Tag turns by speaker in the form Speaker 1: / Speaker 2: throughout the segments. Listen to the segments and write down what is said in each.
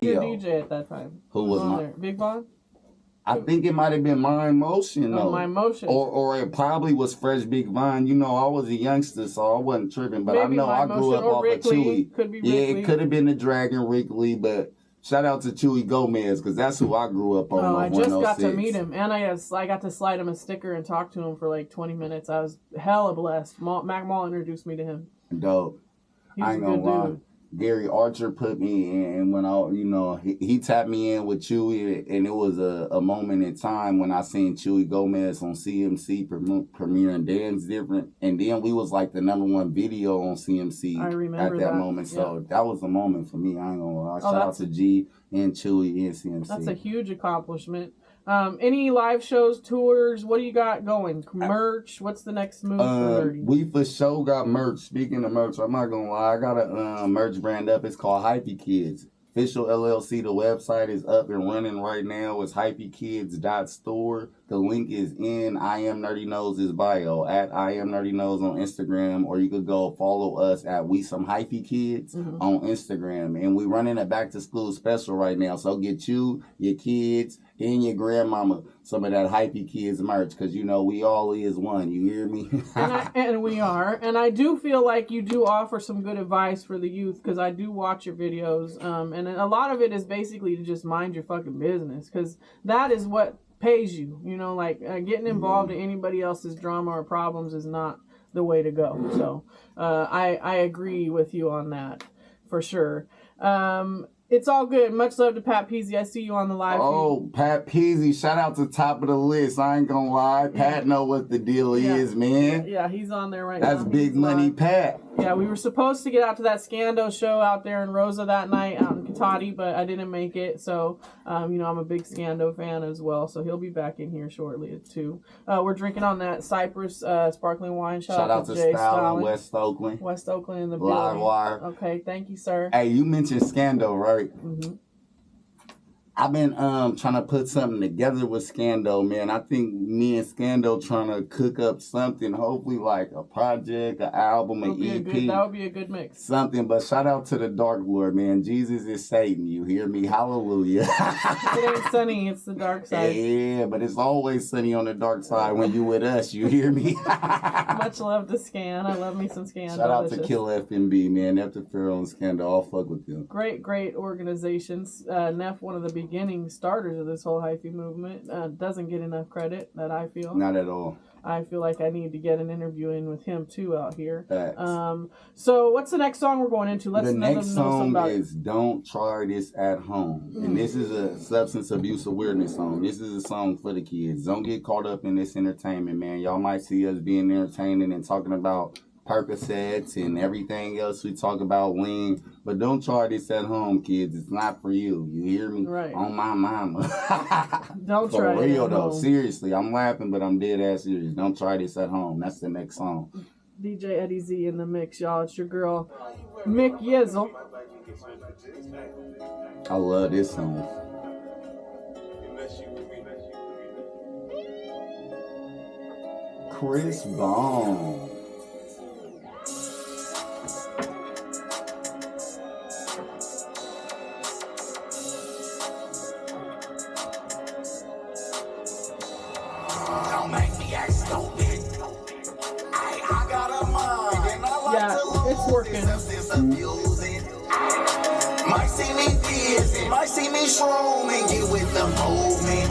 Speaker 1: Your DJ at that time.
Speaker 2: Who was
Speaker 1: on there? Big Von?
Speaker 2: I think it might have been Mind Motion, though.
Speaker 1: Mind Motion.
Speaker 2: Or it probably was Fresh Big Vine. You know, I was a youngster, so I wasn't tripping. But maybe I know I grew up off of Chewy.
Speaker 1: Could be Rick
Speaker 2: Lee. It could have been the Dragon, Rick Lee, but shout out to Chewy Gomez, because that's who I grew up on.
Speaker 1: Oh, I just got to meet him, and I got to slide him a sticker and talk to him for like 20 minutes. I was hella blessed. Mac Mall introduced me to him.
Speaker 2: Dope.
Speaker 1: He's I ain't gonna lie. Dude.
Speaker 2: Gary Archer put me in when he tapped me in with Chewy, and it was a moment in time when I seen Chewy Gomez on CMC premiering Dance Different, and then we was like the #1 video on CMC at that moment. So that was a moment for me. I ain't gonna lie. Shout out to G and Chewy and CMC.
Speaker 1: That's a huge accomplishment. Any live shows, tours? What do you got going? Merch? What's the next move for Nerdy?
Speaker 2: We for sure got merch. Speaking of merch, I'm not gonna lie. I got a merch brand up. It's called Hypey Kids. Official LLC. The website is up and running right now. It's hypeykids.store. The link is in I Am Nerdy Knowz' bio at I Am Nerdy Knowz on Instagram, or you could go follow us at We Some Hypey Kids on Instagram. And we running a back to school special right now. So get you, your kids, and your grandmama some of that Hypey Kids merch, because you know we all is one. You hear me?
Speaker 1: and we are. And I do feel like you do offer some good advice for the youth, because I do watch your videos. And a lot of it is basically to just mind your fucking business, because that is what pays you. You know, like getting involved in anybody else's drama or problems is not the way to go. So I agree with you on that for sure. It's all good. Much love to Pat Peasy. I see you on the live feed.
Speaker 2: Pat Peasy. Shout out to top of the list. I ain't gonna lie. Pat know what the deal is, man.
Speaker 1: Yeah, he's on there right now.
Speaker 2: That's big money, Pat.
Speaker 1: Yeah, we were supposed to get out to that Scando show out there in Rosa that night out in Katati, but I didn't make it. So, I'm a big Scando fan as well. So he'll be back in here shortly too. We're drinking on that Cypress sparkling wine. Shout out to Jay Stalin.
Speaker 2: West Oakland.
Speaker 1: West Oakland in the
Speaker 2: Live
Speaker 1: building.
Speaker 2: Wire.
Speaker 1: Okay, thank you, sir.
Speaker 2: Hey, you mentioned Scando, right? Mm-hmm. I've been trying to put something together with Scando, man. I think me and Scando trying to cook up something, hopefully like a project, an album, an EP.
Speaker 1: That would be a good mix.
Speaker 2: Something, but shout out to the Dark Lord, man. Jesus is Satan, you hear me? Hallelujah.
Speaker 1: It ain't sunny, it's the dark side.
Speaker 2: Yeah, but it's always sunny on the dark side when you with us, you hear me?
Speaker 1: Much love to Scan. I love me some Scan.
Speaker 2: Shout out to Kill FMB, man. After Pharaoh and Scando, I'll fuck with them.
Speaker 1: Great organizations. Neff, one of the beginning starters of this whole hyphy movement, doesn't get enough credit that I feel.
Speaker 2: Not at all.
Speaker 1: I feel like I need to get an interview in with him too out here.
Speaker 2: Facts.
Speaker 1: So what's the next song we're going into?
Speaker 2: The next song is Don't Try This at Home. And this is a substance abuse awareness song. This is a song for the kids. Don't get caught up in this entertainment, man. Y'all might see us being entertaining and talking about Percocets and everything else we talk about lean, but don't try this at home, kids. It's not for you. You hear me?
Speaker 1: Right.
Speaker 2: On my mama.
Speaker 1: Don't try it
Speaker 2: for real though.
Speaker 1: Home.
Speaker 2: Seriously, I'm laughing, but I'm dead ass serious. Don't try this at home. That's the next song.
Speaker 1: DJ Eddie Z in the mix, y'all. It's your girl, McYeee.
Speaker 2: I love this song. Chris Bone.
Speaker 1: It's working.
Speaker 3: Might see me busy, might see me strong and get with the movement.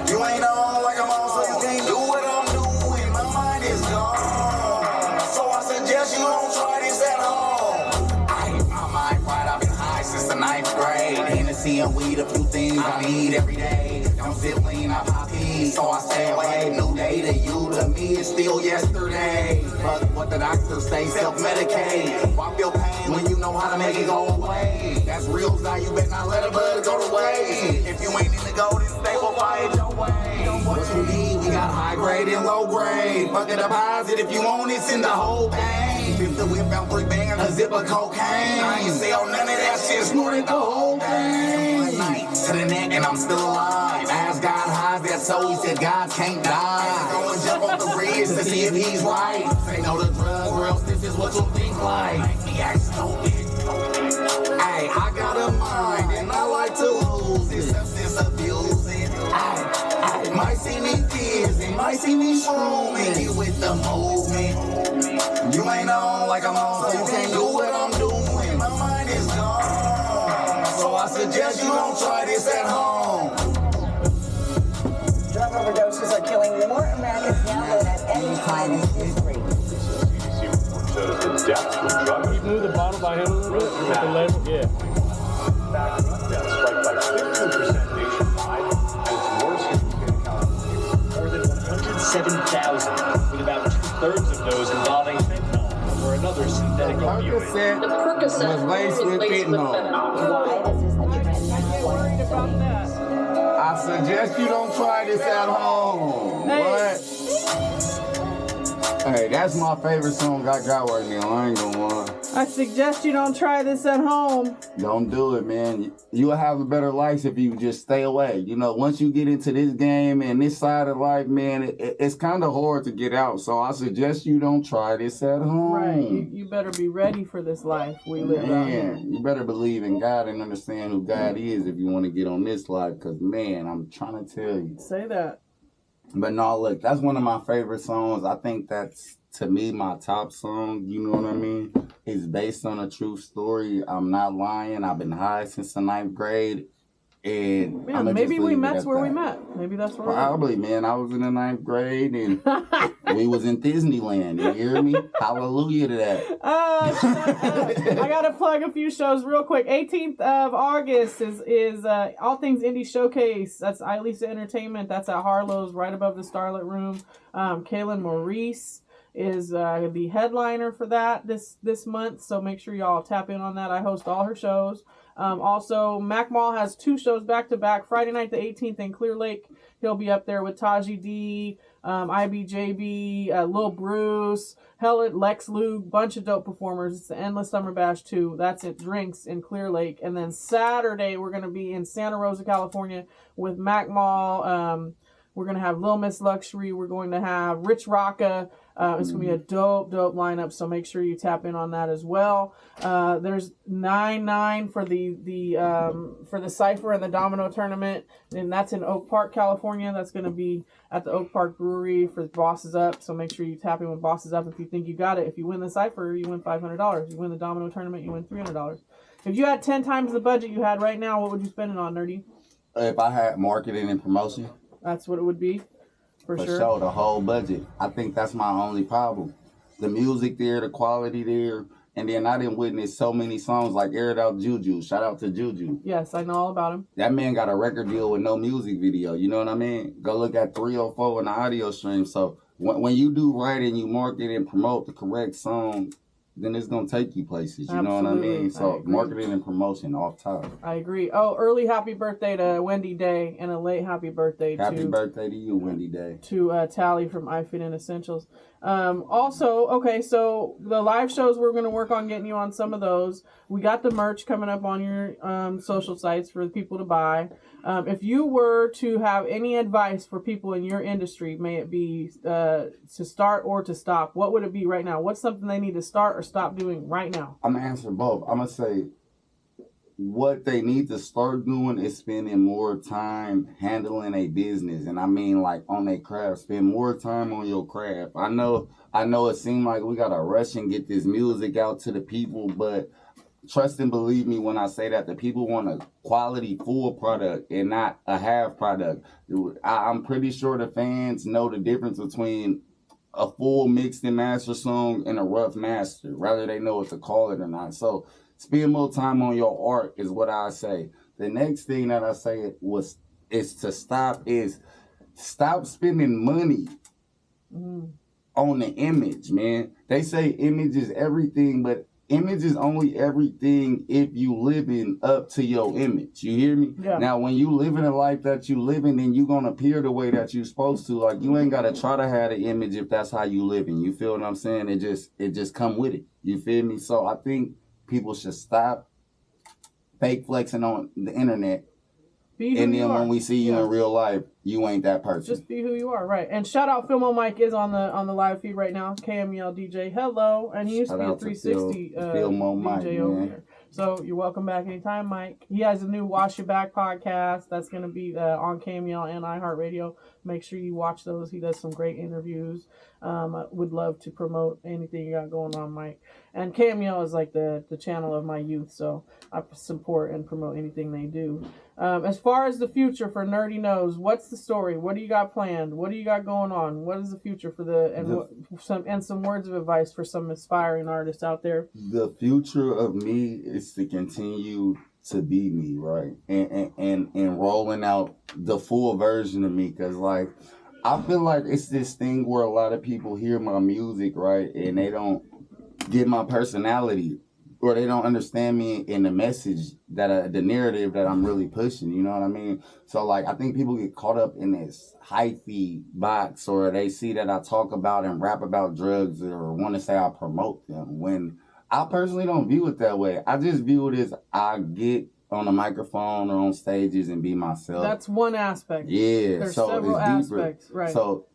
Speaker 3: You ain't on like I'm on, so you can't do what I'm doing. My mind is gone. So I suggest you don't try this at home. I hit my mind right, I've been high since the 9th grade. Hennessy and weed, a few things I need every day. Don't sit lean, I pop peas, so I stay away. New day to you, to me, it's still yesterday. But what the doctors say, self-medicate. Why feel pain when you know how to make it go away? That's real, now you better not let a bud go to waste. If you ain't in the golden stable, find your way. What you need, we got high grade and low grade. Bucket of deposit if you want it, send the whole thing. If the whip out 3 bands, a zip of cocaine. I ain't sell none of that shit, snorted the whole thing. One night to the neck and I'm still alive. Ask God highs that soul, he said God can't die. Go and jump off the bridge to see if he's right. Say no to drugs or else this is what you think like. Make me act stupid. Hey, I got a mind and I see me strong and get with the movement. You ain't on like I'm on, so you can't do what I'm doing. My mind is gone. So I suggest you don't try this at home.
Speaker 4: Drug overdoses are killing more Americans now than at any time in history.
Speaker 5: Shows the deaths from drug
Speaker 6: Can you move the bottle by hand a little bit with the label? Yeah.
Speaker 5: deaths spiked by 15% nationwide, and it's worse here in California.
Speaker 7: More than 107,000, with about 2/3 of those involving fentanyl or another synthetic opioid.
Speaker 2: Percocet was laced with fentanyl.
Speaker 4: Why this is the trend.
Speaker 1: I get worried about that.
Speaker 2: I suggest you don't try this at home.
Speaker 1: Hey.
Speaker 2: What? Hey, that's my favorite song I got right now. I ain't gonna lie.
Speaker 1: I suggest you don't try this at home.
Speaker 2: Don't do it, man. You'll have a better life if you just stay away. You know, once you get into this game and this side of life, man, it's kind of hard to get out. So I suggest you don't try this at home.
Speaker 1: Right. You better be ready for this life we live out here.
Speaker 2: Man, you better believe in God and understand who God is if you want to get on this life. Because, man, I'm trying to tell you.
Speaker 1: Say that.
Speaker 2: But no, look, that's one of my favorite songs. I think that's, to me, my top song. You know what I mean? It's based on a true story. I'm not lying. I've been high since the 9th grade. And
Speaker 1: Man, maybe we met's where we met. Maybe that's where
Speaker 2: Probably, man. I was in the 9th grade and we was in Disneyland. You hear me? Hallelujah to that.
Speaker 1: I gotta plug a few shows real quick. 18th of August is All Things Indie Showcase. That's Ilisa Entertainment. That's at Harlow's, right above the Starlit Room. Kaylin Maurice is the headliner for that this month. So make sure y'all tap in on that. I host all her shows. Also, Mac Mall has 2 shows back to back. Friday night the 18th in Clear Lake. He'll be up there with Taji D, IBJB, Lil Bruce, Hellet, Lex Luke, bunch of dope performers. It's the Endless Summer Bash 2. That's at Drinks in Clear Lake. And then Saturday, we're going to be in Santa Rosa, California with Mac Mall. We're going to have Lil Miss Luxury. We're going to have Rich Rocka. It's going to be a dope lineup, so make sure you tap in on that as well. There's 9/9 for the Cypher and the Domino tournament, and that's in Oak Park, California. That's going to be at the Oak Park Brewery for Bosses Up, so make sure you tap in with Bosses Up if you think you got it. If you win the Cypher, you win $500. You win the Domino tournament, you win $300. If you had 10 times the budget you had right now, what would you spend it on, Nerdy?
Speaker 2: If I had marketing and promotion.
Speaker 1: That's what it would be. For sure.
Speaker 2: The whole budget. I think that's my only problem. The music there, the quality there, and then I didn't witness so many songs like Aired Out Juju. Shout out to Juju.
Speaker 1: Yes, I know all about him.
Speaker 2: That man got a record deal with no music video. You know what I mean? Go look at 304 in the audio stream. So when you do right and you market and promote the correct song, then it's going to take you places. You know what I mean? So marketing and promotion off top.
Speaker 1: I agree. Oh, early happy birthday to Wendy Day and a late happy birthday
Speaker 2: Happy birthday to you, Wendy Day.
Speaker 1: To Tally from iFit and Essentials. Also, okay, so the live shows, we're going to work on getting you on some of those. We got the merch coming up on your social sites for people to buy. If you were to have any advice for people in your industry, may it be to start or to stop, what would it be right now? What's something they need to start or stop doing right now?
Speaker 2: I'm going to answer both. I'm going to say what they need to start doing is spending more time handling a business. And I mean, like, on their craft. Spend more time on your craft. I know it seems like we got to rush and get this music out to the people, but trust and believe me when I say that the people want a quality full product and not a half product. I'm pretty sure the fans know the difference between a full mixed and master song and a rough master, whether they know what to call it or not. So spend more time on your art is what I say. The next thing that I say is to stop spending money on the image, man. They say image is everything, but image is only everything if you living up to your image. You hear me?
Speaker 1: Yeah.
Speaker 2: Now, when you living a life that you living, then you gonna appear the way that you supposed to. Like, you ain't gotta try to have an image if that's how you living. You feel what I'm saying? It just come with it. You feel me? So I think people should stop fake flexing on the internet. And then when we see you in real life, you ain't that person.
Speaker 1: Just be who you are, right? And shout out Filmo Mike is on the live feed right now. KMEL DJ, hello, and he used to be a 360
Speaker 2: Filmo Mike,
Speaker 1: DJ over here. So you're welcome back anytime, Mike. He has a new Wash Your Back podcast that's going to be on KMEL and iHeartRadio. Make sure you watch those. He does some great interviews. I would love to promote anything you got going on, Mike. And Cameo is like the channel of my youth, so I support and promote anything they do. As far as the future for Nerdy Knowz, what's the story? What do you got planned? What do you got going on? What is the future for some words of advice for some aspiring artists out there?
Speaker 2: The future of me is to continue to be me, right? And rolling out the full version of me, because like I feel like it's this thing where a lot of people hear my music, right, and they don't get my personality, or they don't understand me in the message that the narrative that I'm really pushing. You know what I mean? So like I think people get caught up in this hyphy box, or they see that I talk about and rap about drugs, or want to say I promote them, when I personally don't view it that way. I just view it as I get on a microphone or on stages and be myself.
Speaker 1: That's one aspect.
Speaker 2: Yeah,
Speaker 1: There's
Speaker 2: so
Speaker 1: several
Speaker 2: it's deeper.
Speaker 1: aspects, right?
Speaker 2: So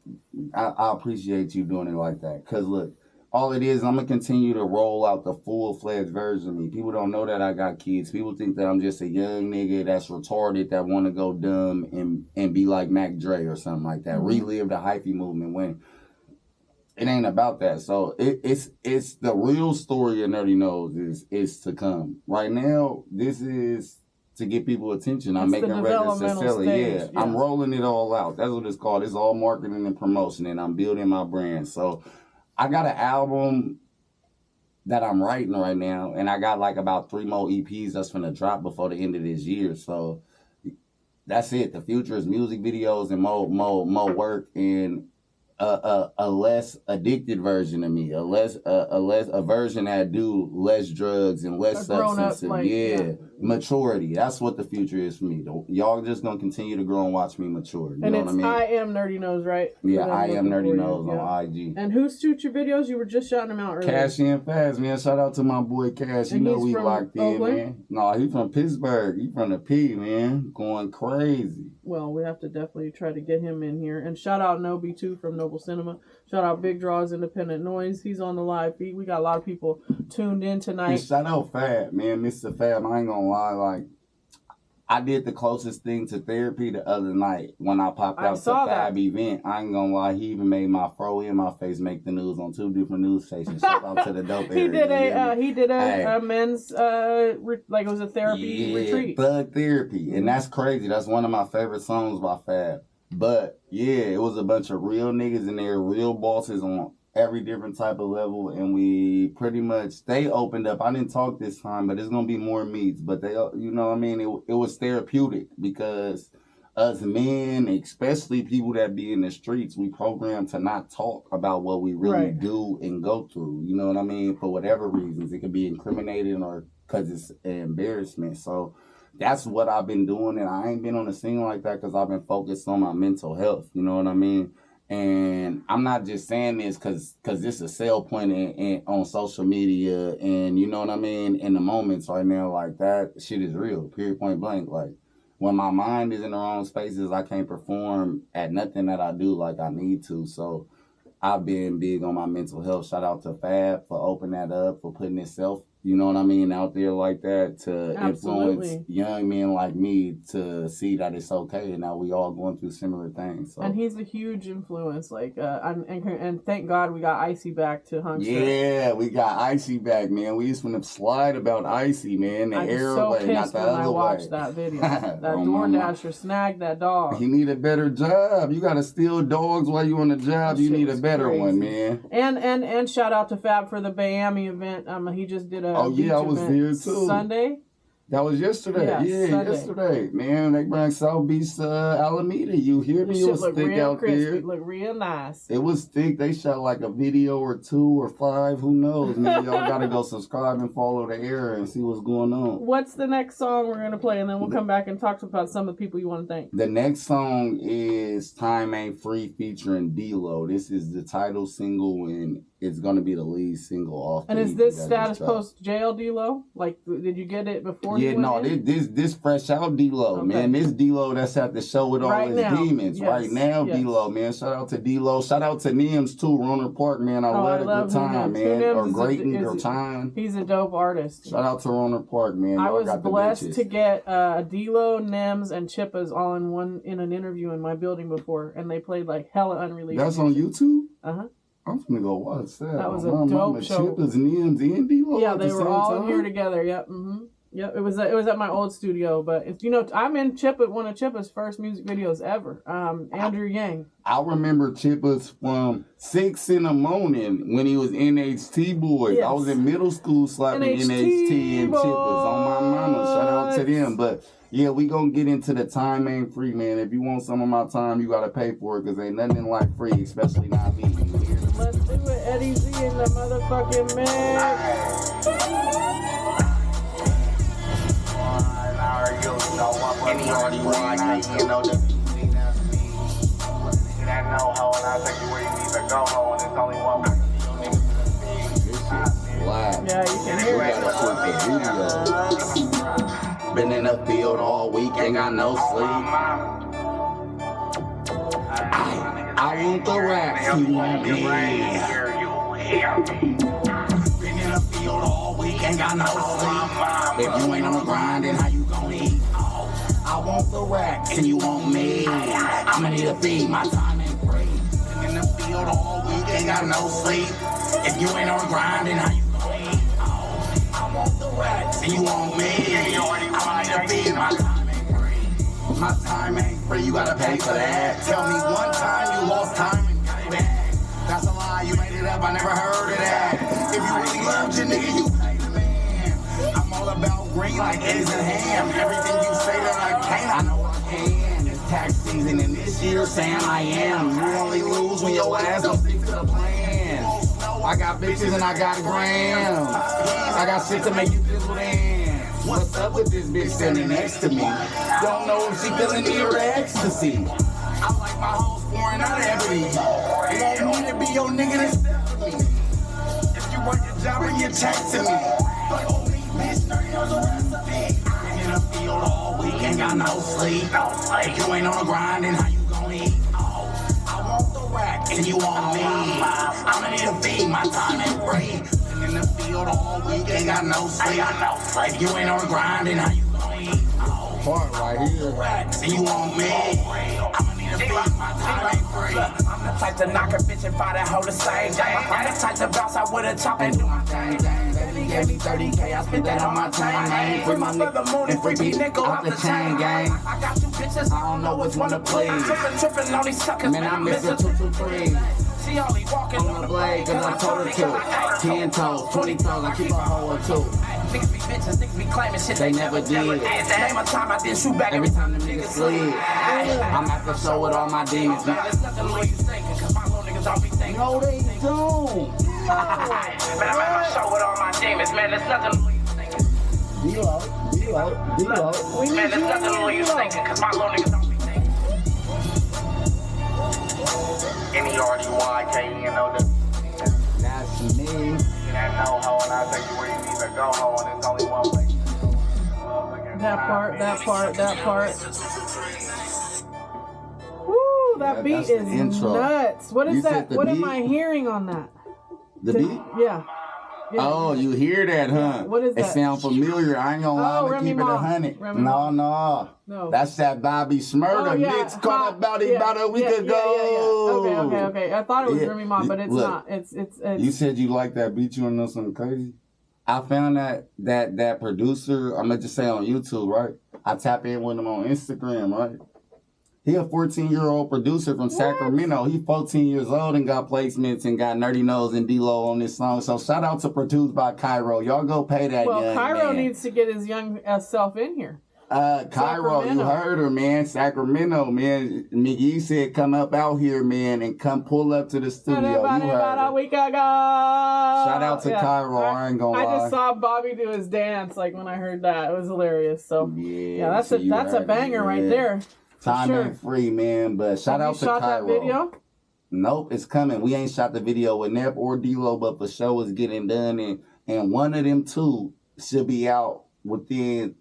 Speaker 2: I appreciate you doing it like that. Because look, all it is, I'm going to continue to roll out the full-fledged version of me. People don't know that I got kids. People think that I'm just a young nigga that's retarded that want to go dumb and be like Mac Dre or something like that. Mm-hmm. Relive the hyphy movement when it ain't about that. So it's the real story of Nerdy Knowz is to come. Right now, this is to get people attention. I'm making records to sell it. Yeah, I'm rolling it all out. That's what it's called. It's all marketing and promotion, and I'm building my brand. So I got an album that I'm writing right now, and I got like about 3 more EPs that's gonna drop before the end of this year. So that's it. The future is music videos and more work, and a less addicted version of me, a version that do less drugs and less substances. Like, maturity. That's what the future is for me. Y'all just gonna continue to grow and watch me mature. You know what I mean?
Speaker 1: I am Nerdy Knowz, right?
Speaker 2: Yeah, I am Nerdy Knowz on IG.
Speaker 1: And who shoots your videos? You were just shouting them out earlier.
Speaker 2: Cash in fast, man. Shout out to my boy Cash. You know we locked
Speaker 1: Oakland?
Speaker 2: in, man. No, he from Pittsburgh. He from the P, man. Going crazy.
Speaker 1: Well, we have to definitely try to get him in here. And shout out Nobi too from Noble Cinema. Shout out Big Draw's Independent Noise. He's on the live feed. We got a lot of people tuned in tonight.
Speaker 2: And shout out Fab, man. Mr. Fab, I ain't gonna lie, like I did the closest thing to therapy the other night when I popped out the Fab event. I ain't gonna lie, he even made my fro and my face make the news on 2 different news stations. Shout out to the dope area.
Speaker 1: He did a men's like it was a therapy retreat.
Speaker 2: Thug therapy, and that's crazy. That's one of my favorite songs by Fab. But yeah, it was a bunch of real niggas in there, real bosses on every different type of level, and they opened up. I didn't talk this time, but it's gonna be more meets. But they, you know what I mean? It was therapeutic, because us men, especially people that be in the streets, we programmed to not talk about what we really do and go through. You know what I mean? For whatever reasons, it could be incriminating or because it's an embarrassment. So that's what I've been doing, and I ain't been on the scene like that because I've been focused on my mental health. You know what I mean? And I'm not just saying this because it's a sell point on social media, and you know what I mean, in the moments right now, like that shit is real, period, point blank. Like when my mind is in the wrong spaces, I can't perform at nothing that I do like I need to. So I've been big on my mental health. Shout out to Fab for opening that up, for putting itself, you know what I mean, out there like that, to influence young men like me to see that it's okay, and now we all going through similar things. So.
Speaker 1: And he's a huge influence, like, and thank God we got Icy back to Hunkster.
Speaker 2: Yeah, we got Icy back, man. We used to slide about Icy, man, the airway, not the other way.
Speaker 1: I watched that video. That DoorDasher snagged that dog.
Speaker 2: He need a better job. You gotta steal dogs while you on the job. You need a better one, man.
Speaker 1: And shout out to Fab for the Miami event. He just did a
Speaker 2: I was there too.
Speaker 1: Sunday?
Speaker 2: That was yesterday. Yesterday. Man, they bring South Beach Alameda. You hear me? It was thick out there.
Speaker 1: Look real nice.
Speaker 2: It was thick. They shot like a video or 2 or 5. Who knows? Man, y'all gotta go subscribe and follow the era and see what's going on.
Speaker 1: What's the next song we're gonna play? And then we'll come back and talk about some of the people you want to thank.
Speaker 2: The next song is Time Ain't Free featuring D-Lo. This is the title single, and It's gonna be the lead single off.
Speaker 1: And
Speaker 2: the
Speaker 1: is
Speaker 2: EP
Speaker 1: this
Speaker 2: that
Speaker 1: status
Speaker 2: just dropped.
Speaker 1: post jail D-Lo? Like, did you get it before?
Speaker 2: Yeah,
Speaker 1: you went
Speaker 2: no,
Speaker 1: in?
Speaker 2: this fresh out D-Lo,
Speaker 1: Okay.
Speaker 2: man. This D-Lo that's at the show with all
Speaker 1: Right
Speaker 2: his
Speaker 1: now.
Speaker 2: demons.
Speaker 1: Yes,
Speaker 2: Right now,
Speaker 1: yes.
Speaker 2: D-Lo, man. Shout out to D-Lo. Shout out to Nims too, Roner Park, man. I love a good time,
Speaker 1: Nims.
Speaker 2: man.
Speaker 1: Nims
Speaker 2: Or
Speaker 1: is
Speaker 2: Grayton,
Speaker 1: is
Speaker 2: or Time.
Speaker 1: He's a dope artist.
Speaker 2: Shout out to Roner Park, man.
Speaker 1: I
Speaker 2: Y'all
Speaker 1: was
Speaker 2: got the
Speaker 1: blessed
Speaker 2: bitches.
Speaker 1: to get D-Lo, Nems, and Chippas all in an interview in my building before, and they played like hella unreleased.
Speaker 2: That's on YouTube?
Speaker 1: Uh-huh.
Speaker 2: I'm gonna go watch that.
Speaker 1: That was a
Speaker 2: My
Speaker 1: dope
Speaker 2: mama,
Speaker 1: show.
Speaker 2: Chippas, Nims, and D-Lo
Speaker 1: Yeah,
Speaker 2: at
Speaker 1: they
Speaker 2: the
Speaker 1: were
Speaker 2: same
Speaker 1: all
Speaker 2: time?
Speaker 1: here together. Yep. Yep. It was at my old studio, but it's, I'm in one of Chippa's first music videos ever. Andrew Yang.
Speaker 2: I remember Chippas from 6 in the morning when he was NHT Boys.
Speaker 1: Yes.
Speaker 2: I was in middle school slapping NHT and Chippas on my mama. Shout out to them. But yeah, we gonna get into the time ain't free, man. If you want some of my time, you gotta pay for it because ain't nothing like free, especially not me.
Speaker 1: Let's do it. Eddie Z in the motherfucking mix.
Speaker 3: Any already wide, you know the that know how and I take you where you need to go ho and it's only one way.
Speaker 2: This shit live.
Speaker 1: Yeah, you can hear
Speaker 2: We
Speaker 1: it.
Speaker 2: gotta shoot the video. Been in the field all week, ain't got no sleep. I want the racks, you want me. Been in the field all week, ain't got no sleep. If you ain't on the grind, then how you gon' eat? I want the racks, and you want me. I'ma need to feed, my time ain't free. Been in the field all week, ain't got no sleep. If you ain't on the grind, then how you gon' eat? I want the racks, and you want me. I'ma need to feed, my time ain't free. My time ain't free, you gotta pay for that. Tell me one time you lost time and got it back. That's a lie, you made it up, I never heard of that. If you really loved your nigga, you pay the man. I'm all about green like eggs and ham. Everything you say that I can't, I know I can. It's tax season and this year saying I am. You only lose when your ass don't stick to the plan. I got bitches and I got grams. I got shit to make you fizzle in. What's up with this bitch standing next to me? Don't know if she feeling me or ecstasy. I like my hoes pouring out ebony. It won't need to be your nigga to step for me. If you work your job, bring your check to me. But only bitch, 30 years a recipe. Been in the field all week, ain't got no sleep. If you ain't on the grind, then how you gon' eat? I want the rack, and you want me. I'ma need to feed, my time ain't free. Been in the field all week, ain't got no sleep. If you ain't on the grind, then how you gon' eat? Part right here. And you want me? I'ma need to feed, my time ain't free.
Speaker 8: I'm the type to knock a bitch and find that hoe the same day. I'm the type to bounce out with a chop and do my thing. Baby gave me 30K, I spent that on my chain gang. Free my nigga and free nickel out the chain gang. I got two bitches, I don't know which one to please. Trippin' on these suckers,
Speaker 2: Man, I miss her 223.
Speaker 8: She only walking
Speaker 2: On the blade, cause I told her to. 10 toes, 20 toes, I keep a hoe or two.
Speaker 8: Niggas be bitches, niggas be claiming shit
Speaker 2: They never did.
Speaker 8: Name a time I didn't shoot back
Speaker 2: Every time them niggas slid, I'm at the show with all my demons.
Speaker 8: Man, there's nothing more you thinking, cause my little niggas don't be thinking.
Speaker 2: No, they don't.
Speaker 8: Man, I'm at my show with all my demons, man, there's nothing more you thinking.
Speaker 2: D-Lo.
Speaker 8: Man, there's nothing more you thinking, cause my little niggas don't be thinking.
Speaker 3: N-E-R-D-Y-K, you know the
Speaker 2: That's me.
Speaker 3: that know how and I take you where you need to go ho and it's only one way.
Speaker 1: That part. Woo, that
Speaker 2: Yeah,
Speaker 1: beat
Speaker 2: that's the
Speaker 1: is
Speaker 2: intro.
Speaker 1: nuts. What
Speaker 2: You
Speaker 1: is
Speaker 2: said
Speaker 1: that?
Speaker 2: the
Speaker 1: What am
Speaker 2: beat?
Speaker 1: I hearing on that?
Speaker 2: The beat?
Speaker 1: Yeah.
Speaker 2: Oh, you hear that, huh?
Speaker 1: What is
Speaker 2: It
Speaker 1: that?
Speaker 2: sound familiar. I ain't gonna lie, I'm
Speaker 1: Remy
Speaker 2: keep it
Speaker 1: Ma.
Speaker 2: 100.
Speaker 1: Remy Ma.
Speaker 2: No. That's that Bobby Smurda
Speaker 1: Oh, yeah.
Speaker 2: mix caught about it about a week
Speaker 1: yeah,
Speaker 2: ago.
Speaker 1: Yeah. Okay. I thought it was
Speaker 2: Yeah.
Speaker 1: Remy Ma, but it's
Speaker 2: Look,
Speaker 1: not. It's
Speaker 2: You said you like that beat. You wanna know something crazy? I found that producer, I'm gonna just say on YouTube, right? I tap in with him on Instagram, right? He a 14-year-old producer from Sacramento. He 14 years old and got placements and got Nerdy Knowz and D-Lo on this song. So shout out to Produced by Cairo. Y'all go pay that
Speaker 1: well,
Speaker 2: young
Speaker 1: Cairo
Speaker 2: man.
Speaker 1: needs to get his young self in here.
Speaker 2: Cairo,
Speaker 1: Sacramento.
Speaker 2: you heard her, man. Sacramento, man. McYeee said come up out here, man, and come pull up to the studio. You
Speaker 1: About
Speaker 2: heard
Speaker 1: a
Speaker 2: her.
Speaker 1: week ago.
Speaker 2: Shout out to Cairo. I ain't gonna
Speaker 1: I
Speaker 2: lie.
Speaker 1: just saw Bobby do his dance like when I heard that. It was hilarious. So
Speaker 2: Yeah,
Speaker 1: that's
Speaker 2: so you
Speaker 1: a
Speaker 2: heard
Speaker 1: banger
Speaker 2: it,
Speaker 1: right
Speaker 2: yeah.
Speaker 1: there.
Speaker 2: Time
Speaker 1: sure.
Speaker 2: ain't free, man, but shout
Speaker 1: Have
Speaker 2: out
Speaker 1: you
Speaker 2: to
Speaker 1: shot
Speaker 2: Cairo.
Speaker 1: that video?
Speaker 2: Nope, it's coming. We ain't shot the video with Nep or D-Lo, but for sure it's getting done. And one of them two should be out within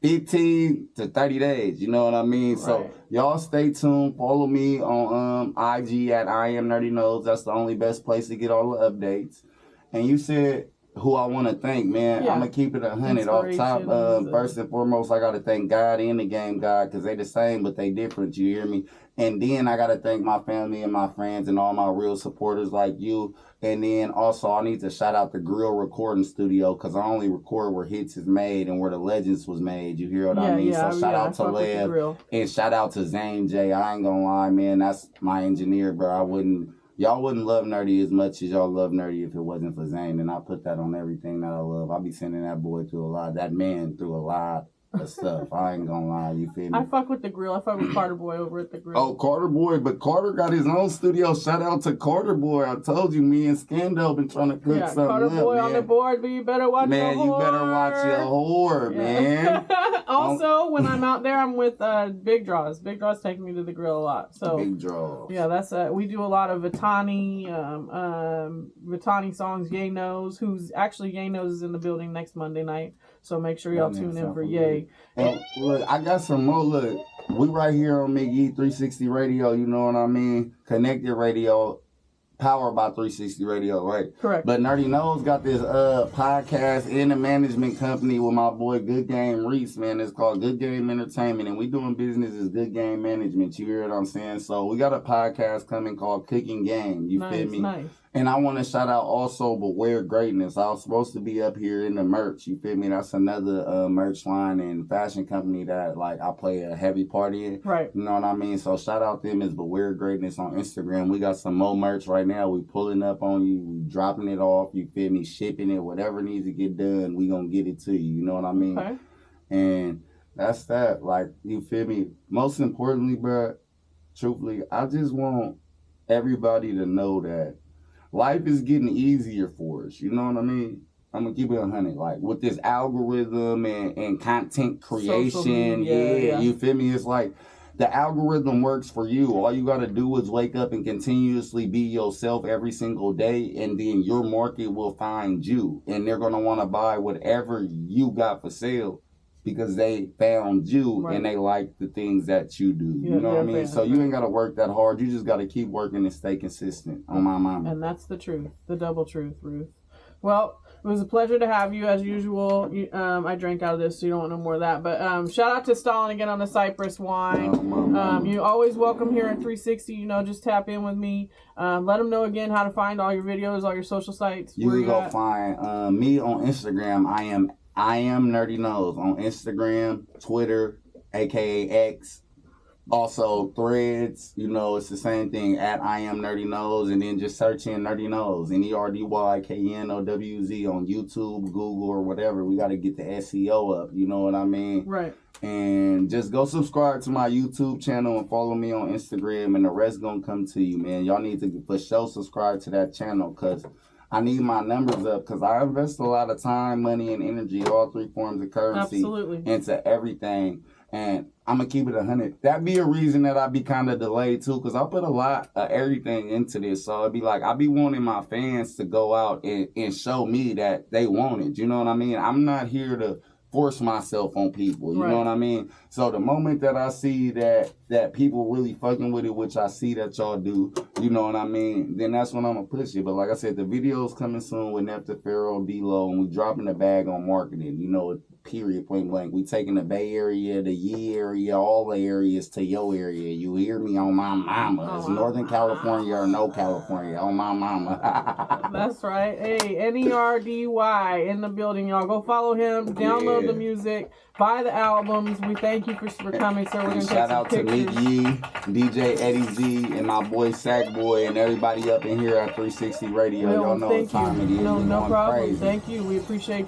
Speaker 2: 15 to 30 days. You know what I mean? Right. So y'all stay tuned. Follow me on IG at I Am Nerdy Knowz. That's the only best place to get all the updates. And you said who I want to thank, man. I'm going to keep it 100 off top. First and foremost, I got to thank God and the game God, because they the same, but they different. You hear me? And then I got to thank my family and my friends and all my real supporters like you. And then also I need to shout out the Grill Recording Studio, because I only record where hits is made and where the legends was made. You hear what I mean? So shout out to Lev and shout out to Zane J. I ain't gonna lie, man. That's my engineer, bro. Y'all wouldn't love Nerdy as much as y'all love Nerdy if it wasn't for Zane. And I put that on everything that I love. I be sending that boy through that man through a lot of stuff. I ain't gonna lie, you feel me?
Speaker 1: I fuck with the Grill. I fuck with Carter Boy over at the Grill.
Speaker 2: Oh, Carter Boy, but Carter got his own studio. Shout out to Carter Boy. I told you, me and Scando been trying to cook something
Speaker 1: Carter Boy
Speaker 2: man.
Speaker 1: On the board, but you better watch your whore.
Speaker 2: Man, you better watch your whore, man.
Speaker 1: Also, when I'm out there, I'm with Big Draws. Big Draws taking me to the Grill a lot. So
Speaker 2: Big Draws.
Speaker 1: Yeah, that's we do a lot of Vitani songs. Ye Knowz, who's actually Ye Knowz is in the building next Monday night. So make sure y'all tune in for Ye.
Speaker 2: And look, I got some more. Look, we right here on McYeee 360 Radio. You know what I mean? Connected Radio, powered by 360 Radio, right?
Speaker 1: Correct.
Speaker 2: But Nerdy Knowz got this podcast in a management company with my boy Good Game Reese, man. It's called Good Game Entertainment, and we doing business as Good Game Management. You hear what I'm saying? So we got a podcast coming called Cooking Game. You feel me?
Speaker 1: Nice.
Speaker 2: And I want to shout out also Beware Greatness. I was supposed to be up here in the merch. You feel me? That's another merch line and fashion company that like I play a heavy part in.
Speaker 1: Right.
Speaker 2: You know what I mean? So shout out them as Beware Greatness on Instagram. We got some more merch right now. We pulling up on you. We dropping it off. You feel me? Shipping it. Whatever needs to get done, we gonna get it to you. You know what I mean?
Speaker 1: Okay.
Speaker 2: And that's that. Like, you feel me? Most importantly, bro, truthfully, I just want everybody to know that life is getting easier for us. You know what I mean? I'm going to keep it 100. Like, with this algorithm and content creation, yeah, you feel me? It's like the algorithm works for you. All you got to do is wake up and continuously be yourself every single day, and then your market will find you. And they're going to want to buy whatever you got for sale because they found you and they like the things that you do. You know what I mean? So you ain't got to work that hard. You just got to keep working and stay consistent on my mama.
Speaker 1: And that's the truth, the double truth, Ruth. Well, it was a pleasure to have you as usual. I drank out of this, so you don't want no more of that. But shout out to Stalin again on the Cypress wine. You're always welcome here at 360. You know, just tap in with me. Let them know again how to find all your videos, all your social sites.
Speaker 2: You can go find me on Instagram. I am Nerdy Knowz on Instagram, Twitter, aka X. Also Threads, you know, it's the same thing at I am Nerdy Knowz, and then just search in Nerdy Knowz, NERDYKNOWZ on YouTube, Google, or whatever. We got to get the SEO up, you know what I mean?
Speaker 1: Right.
Speaker 2: And just go subscribe to my YouTube channel and follow me on Instagram, and the rest gonna come to you, man. Y'all need to for sure subscribe to that channel, because I need my numbers up, because I invest a lot of time, money, and energy, all three forms of currency, into everything. And I'm going to keep it 100. That be a reason that I be kind of delayed, too, because I put a lot of everything into this. So it'd be like, I be wanting my fans to go out and show me that they want it. You know what I mean? I'm not here to force myself on people. You know what I mean? So the moment that I see that people really fucking with it, which I see that y'all do, you know what I mean, then that's when I'm going to push it. But like I said, the video's coming soon with Nepta, Pharaoh, D-Lo, and we dropping the bag on marketing. You know, period, point blank. We taking the Bay Area, the Yee area, all the areas to your area. You hear me? On my mama. It's Northern California or no California. On my mama.
Speaker 1: That's right. Hey, NERDY in the building, y'all. Go follow him. Download the music. Buy the albums. We thank you for coming, sir. We're gonna
Speaker 2: shout out to McYeee, DJ Eddie Z, and my boy Sackboy, and everybody up in here at 360 Radio. Y'all know what time it is.
Speaker 1: No problem. Thank you. We appreciate you.